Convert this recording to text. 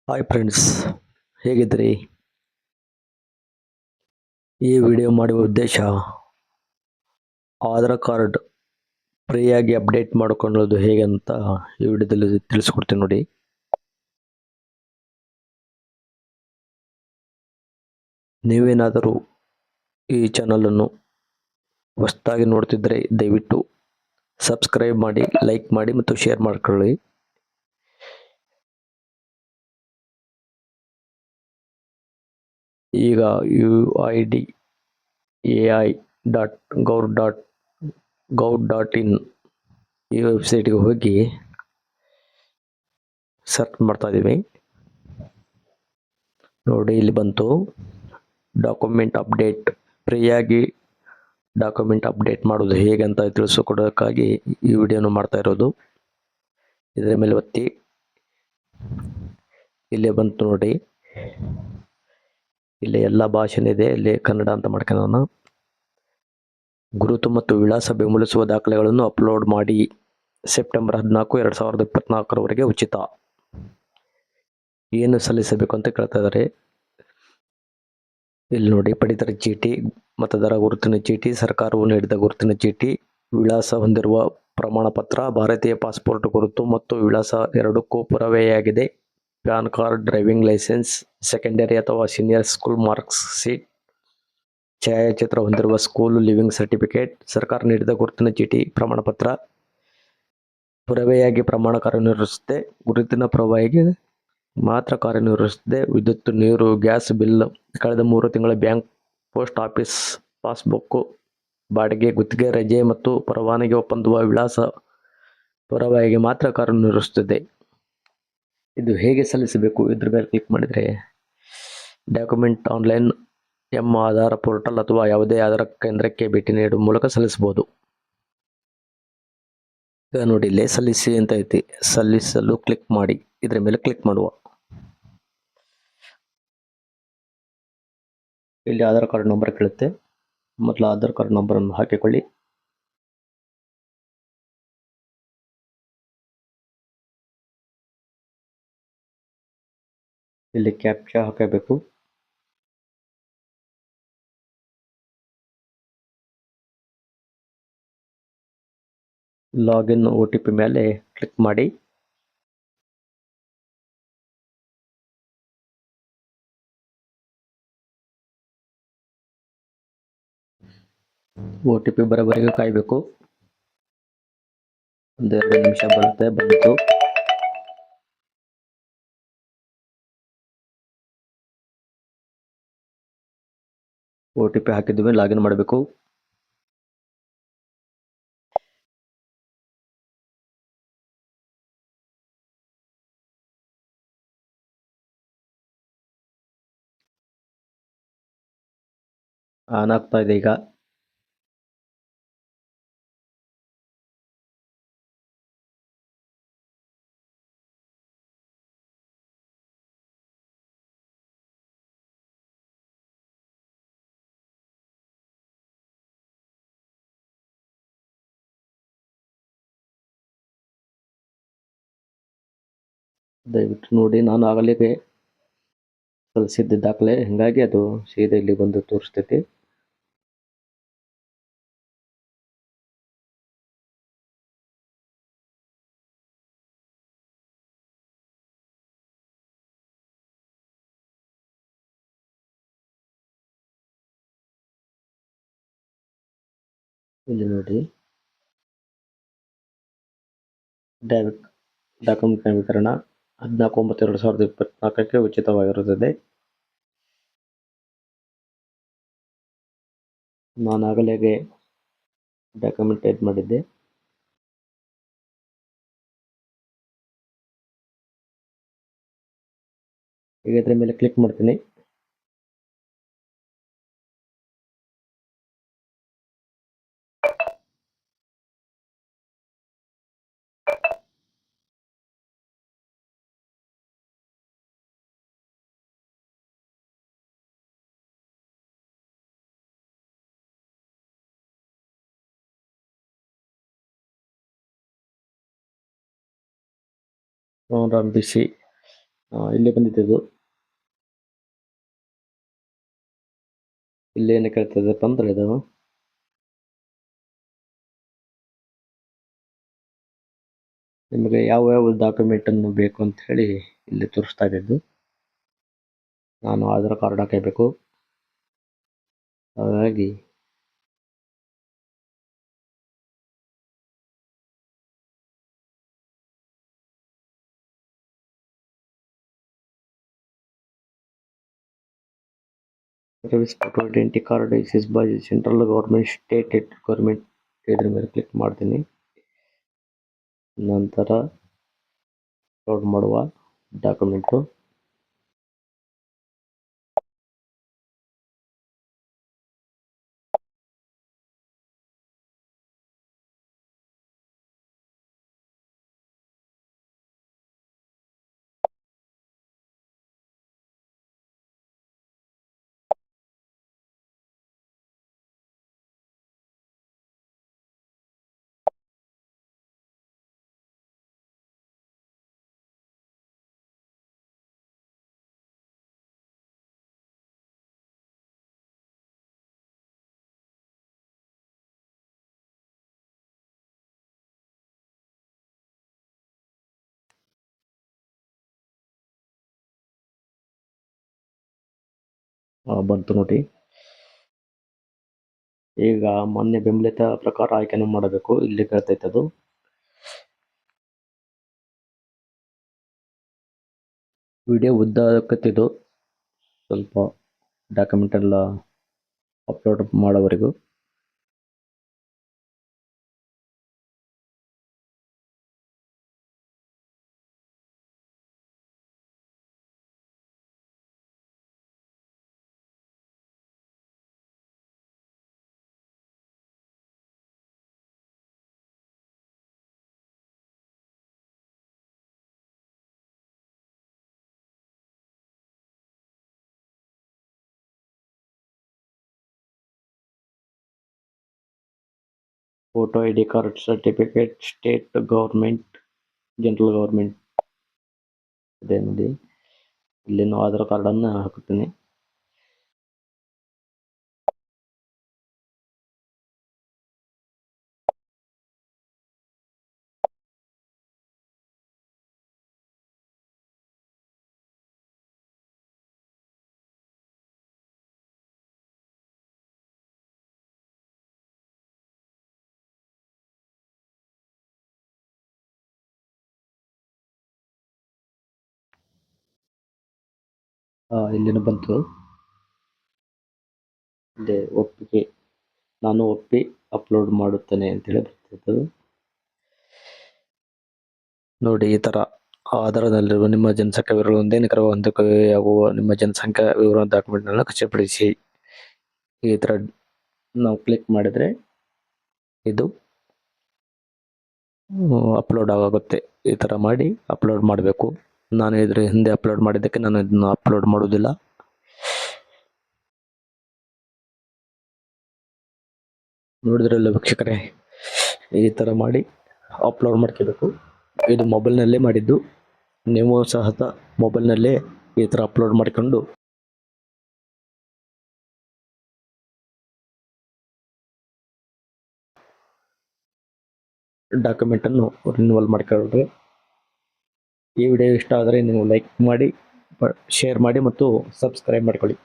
Hi friends, ಹೇಗಿದ್ರಿ? ಈ video ಮಾಡುವ ಉದ್ದೇಶ ಆಧಾರ್ ಕಾರ್ಡ್ ಫ್ರೀಯಾಗಿ ಅಪ್ಡೇಟ್ ಮಾಡಿಕೊಳ್ಳೋದು ಹೇಗೆ ಅಂತ ಈ ವಿಡಿಯೋದಲ್ಲಿ ತಿಳಿಸ್ಕೊಡ್ತೀನಿ ನೋಡಿ. ನೀವೇನಾದರೂ ಈ ಚಾನಲನ್ನು ಹೊಸದಾಗಿ ನೋಡ್ತಿದ್ರೆ ದಯವಿಟ್ಟು ಸಬ್ಸ್ಕ್ರೈಬ್ ಮಾಡಿ, ಲೈಕ್ ಮಾಡಿ ಮತ್ತು ಶೇರ್ ಮಾಡ್ಕೊಳ್ಳಿ. ಈಗ UIDAI.gov.in ಈ ವೆಬ್ಸೈಟ್ಗೆ ಹೋಗಿ ಸರ್ಚ್ ಮಾಡ್ತಾ ಇದ್ದೀವಿ ನೋಡಿ. ಇಲ್ಲಿ ಬಂತು ಡಾಕ್ಯುಮೆಂಟ್ ಅಪ್ಡೇಟ್. ಫ್ರೀಯಾಗಿ ಡಾಕ್ಯುಮೆಂಟ್ ಅಪ್ಡೇಟ್ ಮಾಡೋದು ಹೇಗೆ ಅಂತ ತಿಳಿಸ್ಕೊಡೋಕ್ಕಾಗಿ ಈ ವಿಡಿಯೋನ ಮಾಡ್ತಾ ಇರೋದು. ಇದರ ಮೇಲೆ ಒತ್ತಿ, ಇಲ್ಲೇ ಬಂತು ನೋಡಿ. ಇಲ್ಲಿ ಎಲ್ಲ ಭಾಷೆನಿದೆ, ಇಲ್ಲಿ ಕನ್ನಡ ಅಂತ ಮಾಡ್ಕೊಳ್ಳೋಣ. ಗುರುತು ಮತ್ತು ವಿಳಾಸ ಬೆಂಬಲಿಸುವ ದಾಖಲೆಗಳನ್ನು ಅಪ್ಲೋಡ್ ಮಾಡಿ. ಸೆಪ್ಟೆಂಬರ್ 14, 2024 ಉಚಿತ. ಏನು ಸಲ್ಲಿಸಬೇಕು ಅಂತ ಕೇಳ್ತಾ ಇದ್ದಾರೆ. ಇಲ್ಲಿ ನೋಡಿ, ಪಡಿತರ ಚೀಟಿ, ಮತದಾರ ಗುರುತಿನ ಚೀಟಿ, ಸರ್ಕಾರವು ನೀಡಿದ ಗುರುತಿನ ಚೀಟಿ, ವಿಳಾಸ ಹೊಂದಿರುವ ಪ್ರಮಾಣ ಪತ್ರ, ಭಾರತೀಯ ಪಾಸ್ಪೋರ್ಟ್ ಗುರುತು ಮತ್ತು ವಿಳಾಸ ಎರಡಕ್ಕೂ ಪುರಾವೆಯಾಗಿದೆ. PAN card, driving licence, secondary ಅಥವಾ ಸೀನಿಯರ್ ಸ್ಕೂಲ್ ಮಾರ್ಕ್ಸ್ ಶೀಟ್, ಛಾಯಾಚಿತ್ರ ಹೊಂದಿರುವ ಸ್ಕೂಲ್ ಲಿವಿಂಗ್ ಸರ್ಟಿಫಿಕೇಟ್, ಸರ್ಕಾರ ನೀಡಿದ ಗುರುತಿನ ಚೀಟಿ, ಪ್ರಮಾಣ ಪತ್ರ ಪುರಾವೆಯಾಗಿ ಪ್ರಮಾಣ ಕಾರ್ಯನಿರ್ವಹಿಸುತ್ತೆ. ಗುರುತಿನ ಪುರಾವೆಯಾಗಿ ಮಾತ್ರ ಕಾರ್ಯನಿರ್ವಹಿಸುತ್ತದೆ. ವಿದ್ಯುತ್, ನೀರು, ಗ್ಯಾಸ್ ಬಿಲ್, ಕಳೆದ 3 ತಿಂಗಳ ಬ್ಯಾಂಕ್, ಪೋಸ್ಟ್ ಆಫೀಸ್ ಪಾಸ್ಬುಕ್, ಬಾಡಿಗೆ, ಗುತ್ತಿಗೆ, ರಜೆ ಮತ್ತು ಪರವಾನಗಿ ಒಪ್ಪಂದವ ವಿಳಾಸ ಪುರಾವೆಯಾಗಿ ಮಾತ್ರ ಕಾರ್ಯನಿರ್ವಹಿಸುತ್ತದೆ. ಇದು ಹೇಗೆ ಸಲ್ಲಿಸಬೇಕು? ಇದ್ರ ಮೇಲೆ ಕ್ಲಿಕ್ ಮಾಡಿದರೆ ಡಾಕ್ಯುಮೆಂಟ್ ಆನ್ಲೈನ್ ಆಧಾರ್ ಪೋರ್ಟಲ್ ಅಥವಾ ಯಾವುದೇ ಆಧಾರ್ ಕೇಂದ್ರಕ್ಕೆ ಭೇಟಿ ನೀಡುವ ಮೂಲಕ ಸಲ್ಲಿಸಬಹುದು. ಈಗ ನೋಡಿ, ಇಲ್ಲೇ ಸಲ್ಲಿಸಿ ಅಂತ ಐತಿ. ಸಲ್ಲಿಸಲು ಕ್ಲಿಕ್ ಮಾಡಿ. ಇದರ ಮೇಲೆ ಕ್ಲಿಕ್ ಮಾಡುವ. ಇಲ್ಲಿ ಆಧಾರ್ ಕಾರ್ಡ್ ನಂಬರ್ ಕೇಳುತ್ತೆ. ಮೊದಲು ಆಧಾರ್ ಕಾರ್ಡ್ ನಂಬರನ್ನು ಹಾಕಿಕೊಳ್ಳಿ. ಇಲ್ಲಿ ಕ್ಯಾಪ್ಚಾ ಹಾಕಬೇಕು. ಲಾಗಿನ್ OTP ಮೇಲೆ ಕ್ಲಿಕ್ ಮಾಡಿ. OTP ಬರೋವರೆಗೂ ಕಾಯಬೇಕು. 1-2 ನಿಮಿಷ ಬರುತ್ತೆ. ಬಂತು. OTP ಹಾಕಿದ್ವಿ, ಲಾಗಿನ್ ಮಾಡಬೇಕು. ಆನ್ ಆಗ್ತಾ ಇದೆ ಈಗ. ದಯವಿಟ್ಟು ನೋಡಿ, ನಾನು ಆಗಲೇ ಸಲ್ಲಿಸಿದ್ದ ದಾಖಲೆ, ಹೀಗಾಗಿ ಅದು ಸೀದಾ ಇಲ್ಲಿ ಬಂದು ತೋರಿಸ್ತೈತಿ. ಇಲ್ಲಿ ನೋಡಿ, ಡಾಕ್ಯುಮೆಂಟ್ ನವೀಕರಣ 14/9/2024 ಉಚಿತವಾಗಿರುತ್ತದೆ. ನಾನು ಆಗಲೇ ಡಾಕ್ಯುಮೆಂಟ್ ಟೈಪ್ ಮಾಡಿದ್ದೆ. ಈಗ ಇದರ ಮೇಲೆ ಕ್ಲಿಕ್ ಮಾಡ್ತೀನಿ. ಪ್ರಾರಂಭಿಸಿ. ಇಲ್ಲಿ ಬಂದಿದೆ ಇದು. ಇಲ್ಲಿ ಏನು ಕೇಳ್ತದಪ್ಪ ಅಂದ್ರೆ ಇದು ನಿಮಗೆ ಯಾವ ಡಾಕ್ಯುಮೆಂಟನ್ನು ಬೇಕು ಅಂತ ಹೇಳಿ ಇಲ್ಲಿ ತೋರಿಸ್ತಾ ಇದ್ದು. ನಾನು ಆಧಾರ್ ಕಾರ್ಡ್ ಹಾಕಬೇಕು, ಹಾಗಾಗಿ service photo identity card is by central government, state government. ಇದ್ರ ಮೇಲೆ ಕ್ಲಿಕ್ ಮಾಡ್ತೀನಿ. ನಂತರ ಅಪ್ಲೋಡ್ ಮಾಡುವ ಡಾಕ್ಯುಮೆಂಟು ಬಂತು ನೋಡಿ. ಈಗ ಮೊನ್ನೆ ಬೆಂಬಲಿತ ಪ್ರಕಾರ ಆಯ್ಕೆಯನ್ನು ಮಾಡಬೇಕು. ಇಲ್ಲಿ ಕೇಳ್ತೈತೆ ಅದು. ವಿಡಿಯೋ ಉದ್ದ ಆಕತ್ತಿದ್ದು ಸ್ವಲ್ಪ ಡಾಕ್ಯುಮೆಂಟ್ ಎಲ್ಲ ಅಪ್ಲೋಡ್ ಮಾಡೋವರೆಗೂ. Photo ID card certificate state government, general government ಇದೆ ನೋಡಿ. ಇಲ್ಲಿನ ಆಧಾರ್ ಕಾರ್ಡನ್ನು ಹಾಕುತ್ತೀನಿ. ಇಲ್ಲಿನ ಬಂತು. ಇಲ್ಲಿ ಒಪ್ಪಿಗೆ, ನಾನು ಒಪ್ಪಿ ಅಪ್ಲೋಡ್ ಮಾಡುತ್ತೇನೆ ಅಂತೇಳಿ ಬರ್ತಿತ್ತು ನೋಡಿ. ಈ ಥರ ಆಧಾರದಲ್ಲಿರುವ ನಿಮ್ಮ ಜನಸಂಖ್ಯಾ ವಿವರಗಳು ಒಂದೇ ನಿಖರವಾಗಿ ಹೊಂದಿಕೆಯಾಗುವ ನಿಮ್ಮ ಜನಸಂಖ್ಯಾ ವಿವರ ಡಾಕ್ಯುಮೆಂಟ್ನ ಖಚಿತಪಡಿಸಿ. ಈ ಥರ ನಾವು ಕ್ಲಿಕ್ ಮಾಡಿದರೆ ಇದು ಅಪ್ಲೋಡ್ ಆಗುತ್ತೆ. ಈ ಥರ ಮಾಡಿ ಅಪ್ಲೋಡ್ ಮಾಡಬೇಕು. ನಾನು ಇದ್ರ ಹಿಂದೆ ಅಪ್ಲೋಡ್ ಮಾಡಿದ್ದಕ್ಕೆ ನಾನು ಇದನ್ನು ಅಪ್ಲೋಡ್ ಮಾಡೋದಿಲ್ಲ. ನೋಡಿದ್ರಲ್ಲ ವೀಕ್ಷಕರೇ, ಈ ಥರ ಮಾಡಿ ಅಪ್ಲೋಡ್ ಮಾಡ್ಕೋಬೇಕು. ಇದು ಮೊಬೈಲ್ನಲ್ಲೇ ಮಾಡಿದ್ದು. ನೀವು ಸಹ ಮೊಬೈಲ್ನಲ್ಲೇ ಈ ಥರ ಅಪ್ಲೋಡ್ ಮಾಡಿಕೊಂಡು ಡಾಕ್ಯುಮೆಂಟನ್ನು ರಿನ್ಯೂವಲ್ ಮಾಡಿಕೊಳ್ಳ್ರಿ. ಈ ವಿಡಿಯೋ ಇಷ್ಟ ಆದರೆ ನೀವು ಲೈಕ್ ಮಾಡಿ, ಶೇರ್ ಮಾಡಿ ಮತ್ತು ಸಬ್ಸ್ಕ್ರೈಬ್ ಮಾಡಿಕೊಳ್ಳಿ.